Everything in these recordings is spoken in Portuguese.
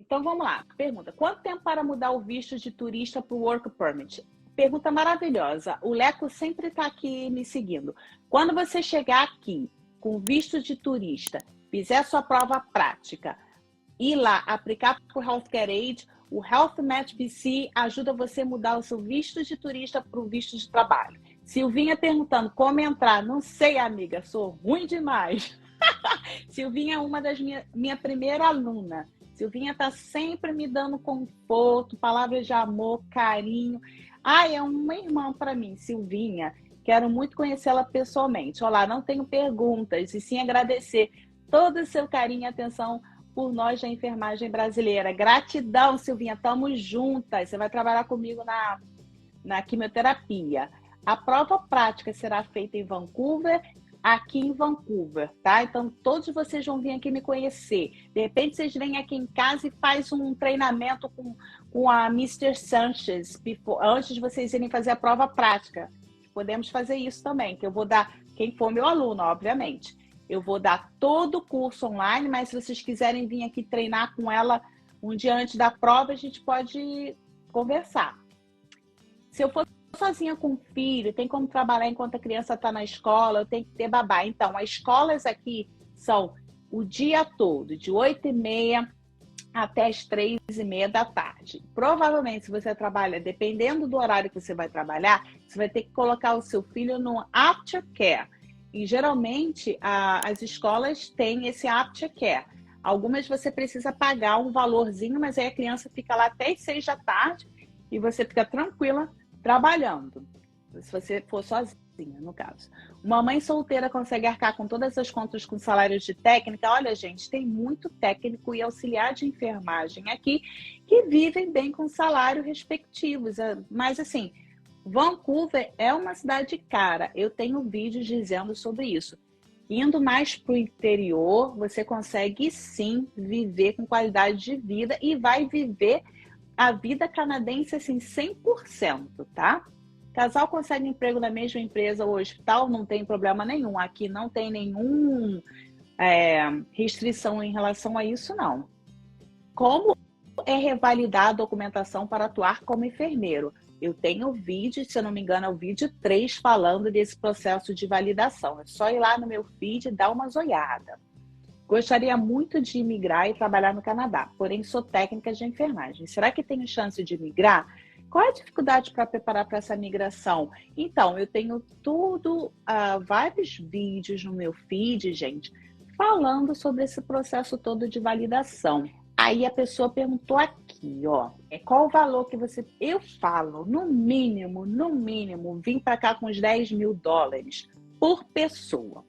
Então vamos lá. Pergunta: quanto tempo para mudar o visto de turista para o Work Permit? Pergunta maravilhosa. O Leco sempre está aqui me seguindo. Quando você chegar aqui com visto de turista, fizer sua prova prática, ir lá aplicar para o Healthcare Aid, o Health Match BC ajuda você a mudar o seu visto de turista para o visto de trabalho. Silvinha perguntando como entrar. Não sei, amiga, sou ruim demais. Silvinha é uma das minha primeira aluna. Silvinha está sempre me dando conforto, palavras de amor, carinho. Ai, é uma irmã para mim, Silvinha. Quero muito conhecê-la pessoalmente. Olá, não tenho perguntas, e sim agradecer todo o seu carinho e atenção por nós da enfermagem brasileira. Gratidão, Silvinha. Tamo juntas. Você vai trabalhar comigo na quimioterapia. A prova prática será feita em Vancouver, aqui em Vancouver, tá? Então, todos vocês vão vir aqui me conhecer. De repente, vocês vêm aqui em casa e faz um treinamento com a Mr. Sanchez, antes de vocês irem fazer a prova prática. Podemos fazer isso também, que eu vou dar, quem for meu aluno, obviamente. Eu vou dar todo o curso online, mas se vocês quiserem vir aqui treinar com ela um dia antes da prova, a gente pode conversar. Se eu for sozinha com o filho, tem como trabalhar enquanto a criança está na escola, eu tenho que ter babá. Então, as escolas aqui são o dia todo, de 8h30 até as 3h30 da tarde. Provavelmente, se você trabalha, dependendo do horário que você vai trabalhar, você vai ter que colocar o seu filho no aftercare. E, geralmente, as escolas têm esse aftercare. Algumas você precisa pagar um valorzinho, mas aí a criança fica lá até as 6 da tarde e você fica tranquila trabalhando, se você for sozinha, no caso. Uma mãe solteira consegue arcar com todas as contas com salários de técnica? Olha, gente, tem muito técnico e auxiliar de enfermagem aqui que vivem bem com salário respectivos. Mas, assim, Vancouver é uma cidade cara. Eu tenho vídeos dizendo sobre isso. Indo mais para o interior, você consegue, sim, viver com qualidade de vida e vai viver a vida canadense, assim, 100%, tá? Casal consegue emprego na mesma empresa ou hospital, não tem problema nenhum. Aqui não tem nenhum restrição em relação a isso, não. Como é revalidar a documentação para atuar como enfermeiro? Eu tenho vídeo, se eu não me engano, é o vídeo 3 falando desse processo de validação. É só ir lá no meu feed e dar uma olhada. Gostaria muito de imigrar e trabalhar no Canadá, porém sou técnica de enfermagem. Será que tenho chance de migrar? Qual é a dificuldade para preparar para essa migração? Então, eu tenho vários vídeos no meu feed, gente, falando sobre esse processo todo de validação. Aí a pessoa perguntou aqui, ó, qual o valor que você... Eu falo, no mínimo, vim para cá com uns $10.000 por pessoa.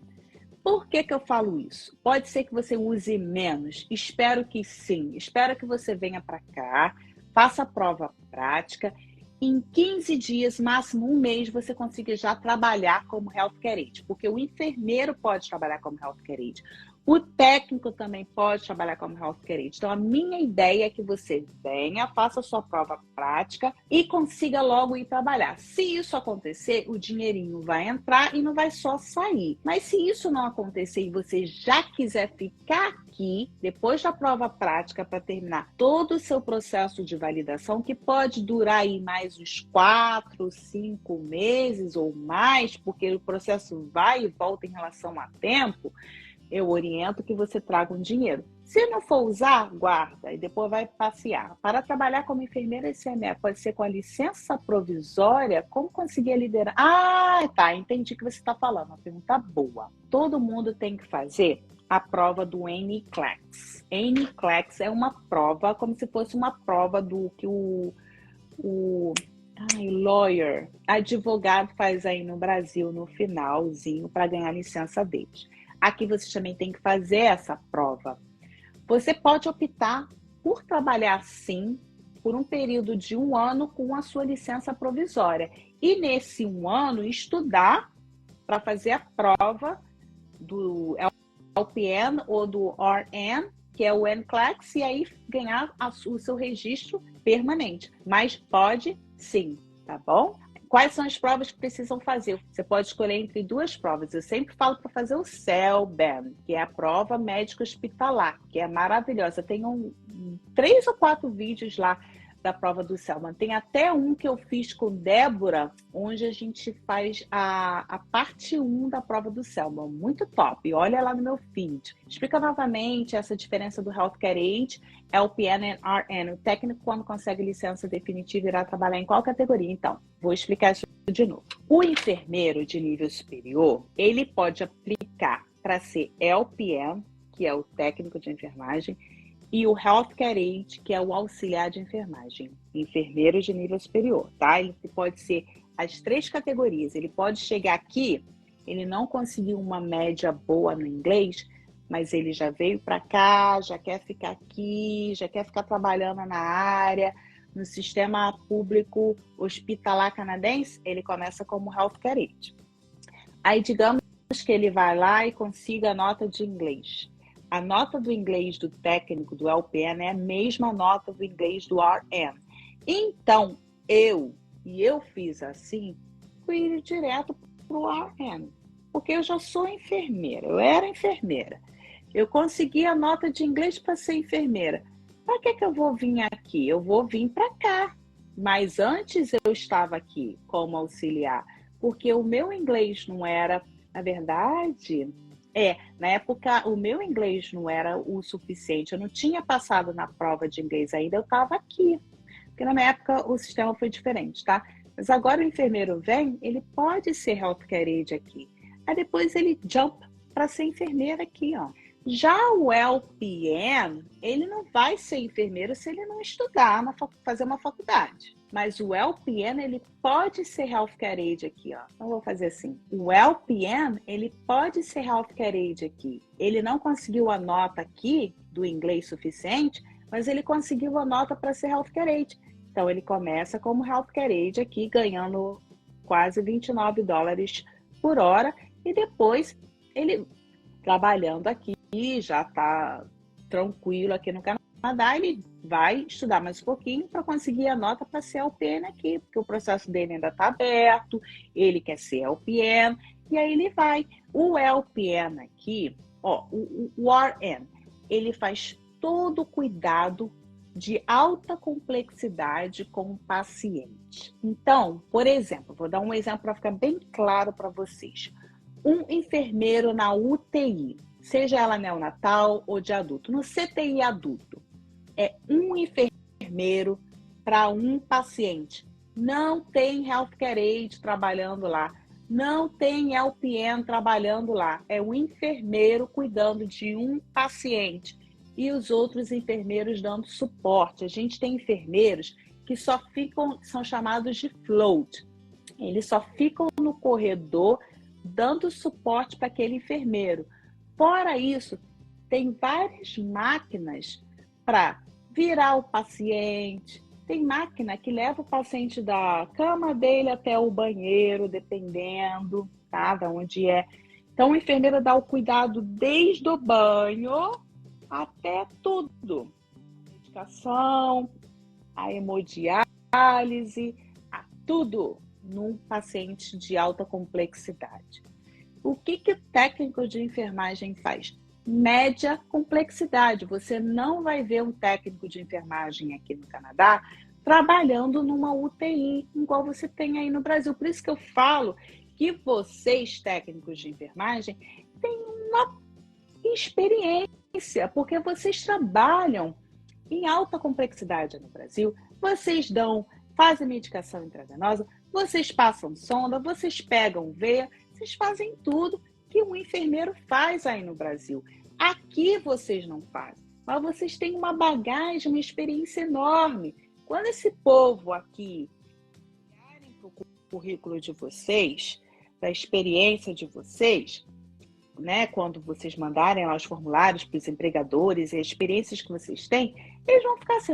Por que eu falo isso? Pode ser que você use menos, espero que sim. Espero que você venha para cá, faça a prova prática. Em 15 dias, máximo um mês, você consiga já trabalhar como Healthcare Aid, porque o enfermeiro pode trabalhar como Healthcare Aid. O técnico também pode trabalhar como Healthcare Aid. Então, a minha ideia é que você venha, faça a sua prova prática e consiga logo ir trabalhar. Se isso acontecer, o dinheirinho vai entrar e não vai só sair. Mas se isso não acontecer e você já quiser ficar aqui, depois da prova prática, para terminar todo o seu processo de validação, que pode durar aí mais uns 4, 5 meses ou mais, porque o processo vai e volta em relação a tempo, eu oriento que você traga um dinheiro. Se não for usar, guarda e depois vai passear. Para trabalhar como enfermeira ICME, pode ser com a licença provisória? Como conseguir liderar? Ah, tá, entendi o que você está falando. Uma pergunta boa. Todo mundo tem que fazer a prova do NCLEX. NCLEX é uma prova, como se fosse uma prova do que o lawyer, advogado faz aí no Brasil, no finalzinho, para ganhar a licença deles. Aqui você também tem que fazer essa prova. Você pode optar por trabalhar, sim, por um período de 1 ano com a sua licença provisória. E nesse 1 ano, estudar para fazer a prova do LPN ou do RN, que é o NCLEX, e aí ganhar o seu registro permanente. Mas pode, sim, tá bom? Quais são as provas que precisam fazer? Você pode escolher entre duas provas. Eu sempre falo para fazer o CELBAM, que é a prova médica hospitalar, que é maravilhosa. Tem 3 ou 4 vídeos lá da prova do CELBAM. Tem até um que eu fiz com Débora, onde a gente faz a parte 1 da prova do CELBAM. Muito top. Olha lá no meu feed. Explica novamente essa diferença do Healthcare Aid, LPN e RN. O técnico, quando consegue licença definitiva, irá trabalhar em qual categoria? Então, vou explicar isso de novo. O enfermeiro de nível superior, ele pode aplicar para ser LPN, que é o técnico de enfermagem, e o Healthcare Aid, que é o auxiliar de enfermagem, enfermeiro de nível superior, tá? Ele pode ser as 3 categorias. Ele pode chegar aqui, ele não conseguiu uma média boa no inglês, mas ele já veio para cá, já quer ficar aqui, já quer ficar trabalhando na área, no sistema público hospitalar canadense, ele começa como Healthcare Aid. Aí, digamos que ele vai lá e consiga a nota de inglês. A nota do inglês do técnico, do LPN, é a mesma nota do inglês do RN. Então, eu fiz assim, fui direto para o RN, porque eu já sou enfermeira, eu era enfermeira. Eu consegui a nota de inglês para ser enfermeira. Para que eu vou vir aqui? Eu vou vir para cá. Mas antes eu estava aqui como auxiliar, porque o meu inglês não era, na verdade... na época o meu inglês não era o suficiente, eu não tinha passado na prova de inglês ainda, eu estava aqui, porque na minha época o sistema foi diferente, tá? Mas agora o enfermeiro vem, ele pode ser Healthcare Aid aqui, aí depois ele jump para ser enfermeira aqui, ó. Já o LPN, ele não vai ser enfermeiro se ele não estudar, fazer uma faculdade. Mas o LPN, ele pode ser Healthcare Aid aqui, ó. Então, vou fazer assim. O LPN, ele pode ser Healthcare Aid aqui. Ele não conseguiu a nota aqui do inglês suficiente, mas ele conseguiu a nota para ser Healthcare Aid. Então, ele começa como Healthcare Aid aqui, ganhando quase $29 por hora. E depois, ele trabalhando aqui, já está tranquilo aqui no Canadá, ele vai estudar mais um pouquinho para conseguir a nota para ser LPN aqui, porque o processo dele ainda está aberto, ele quer ser LPN, e aí ele vai. O LPN aqui, ó, o RN, ele faz todo o cuidado de alta complexidade com o paciente. Então, por exemplo, vou dar um exemplo para ficar bem claro para vocês. Um enfermeiro na UTI, seja ela neonatal ou de adulto, no CTI adulto, é um enfermeiro para um paciente. Não tem Healthcare Aid trabalhando lá, não tem LPN trabalhando lá. É um enfermeiro cuidando de um paciente e os outros enfermeiros dando suporte. A gente tem enfermeiros que só ficam, são chamados de float. Eles só ficam no corredor dando suporte para aquele enfermeiro. Fora isso, tem várias máquinas para virar o paciente. Tem máquina que leva o paciente da cama dele até o banheiro, dependendo, tá? De onde é. Então, o enfermeiro dá o cuidado desde o banho até tudo. A medicação, a hemodiálise, a tudo num paciente de alta complexidade. O que o técnico de enfermagem faz? Média complexidade. Você não vai ver um técnico de enfermagem aqui no Canadá trabalhando numa UTI, igual você tem aí no Brasil. Por isso que eu falo que vocês, técnicos de enfermagem, têm uma experiência, porque vocês trabalham em alta complexidade no Brasil, vocês fazem medicação intravenosa, vocês passam sonda, vocês pegam veia, vocês fazem tudo que um enfermeiro faz aí no Brasil. Aqui vocês não fazem, mas vocês têm uma bagagem, uma experiência enorme. Quando esse povo aqui olharem para o currículo de vocês, da experiência de vocês, né, quando vocês mandarem lá os formulários para os empregadores e as experiências que vocês têm, eles vão ficar assim,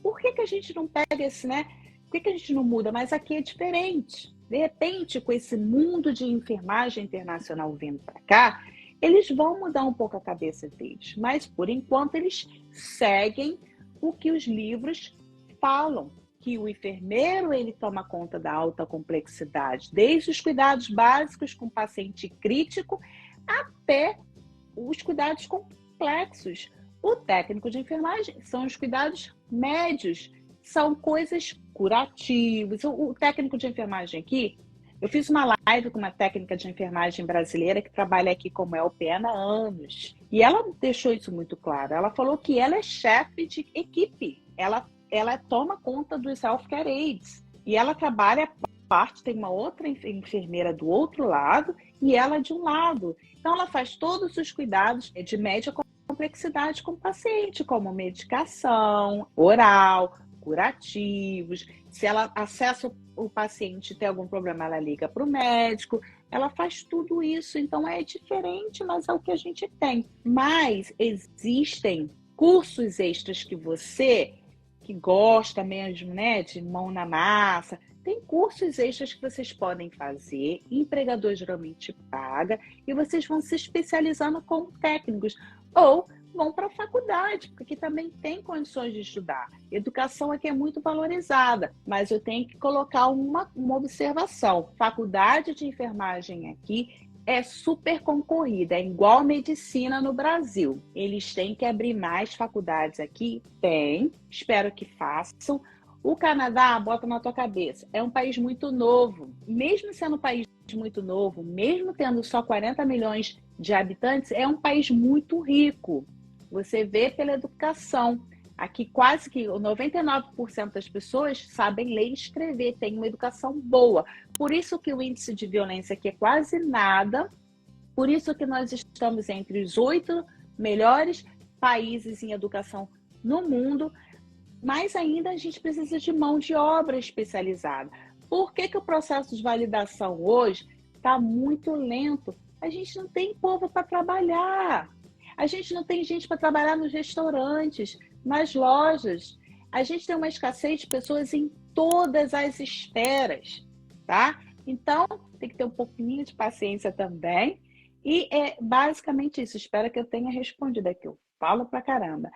por que a gente não pega esse, né? Por que a gente não muda? Mas aqui é diferente. De repente, com esse mundo de enfermagem internacional vindo para cá, eles vão mudar um pouco a cabeça deles. Mas, por enquanto, eles seguem o que os livros falam. que o enfermeiro ele toma conta da alta complexidade, desde os cuidados básicos com o paciente crítico até os cuidados complexos. O técnico de enfermagem são os cuidados médios, são coisas curativas. O técnico de enfermagem aqui, eu fiz uma live com uma técnica de enfermagem brasileira que trabalha aqui como LPN há anos. E ela deixou isso muito claro. Ela falou que ela é chefe de equipe. Ela toma conta dos healthcare aides. E ela trabalha à parte, tem uma outra enfermeira do outro lado e ela de um lado. Então, ela faz todos os cuidados de média complexidade com o paciente, como medicação oral, curativos. Se ela acessa o paciente e tem algum problema, ela liga para o médico. Ela faz tudo isso. Então, é diferente, mas é o que a gente tem. Mas existem cursos extras que você, que gosta mesmo, né, de mão na massa, tem cursos extras que vocês podem fazer, o empregador geralmente paga, e vocês vão se especializando como técnicos. Ou vão para a faculdade, porque aqui também tem condições de estudar. Educação aqui é muito valorizada, mas eu tenho que colocar uma observação. Faculdade de enfermagem aqui é super concorrida, é igual medicina no Brasil. Eles têm que abrir mais faculdades aqui? Tem, espero que façam. O Canadá, bota na tua cabeça, é um país muito novo. Mesmo sendo um país muito novo, mesmo tendo só 40 milhões de habitantes, é um país muito rico. Você vê pela educação. Aqui quase que 99% das pessoas sabem ler e escrever, têm uma educação boa. Por isso que o índice de violência aqui é quase nada. Por isso que nós estamos entre os 8 melhores países em educação no mundo. Mas ainda a gente precisa de mão de obra especializada. Por que o processo de validação hoje está muito lento? A gente não tem povo para trabalhar. A gente não tem gente para trabalhar nos restaurantes, nas lojas. A gente tem uma escassez de pessoas em todas as esferas, tá? Então, tem que ter um pouquinho de paciência também. E é basicamente isso. Espero que eu tenha respondido aqui. Eu falo pra caramba.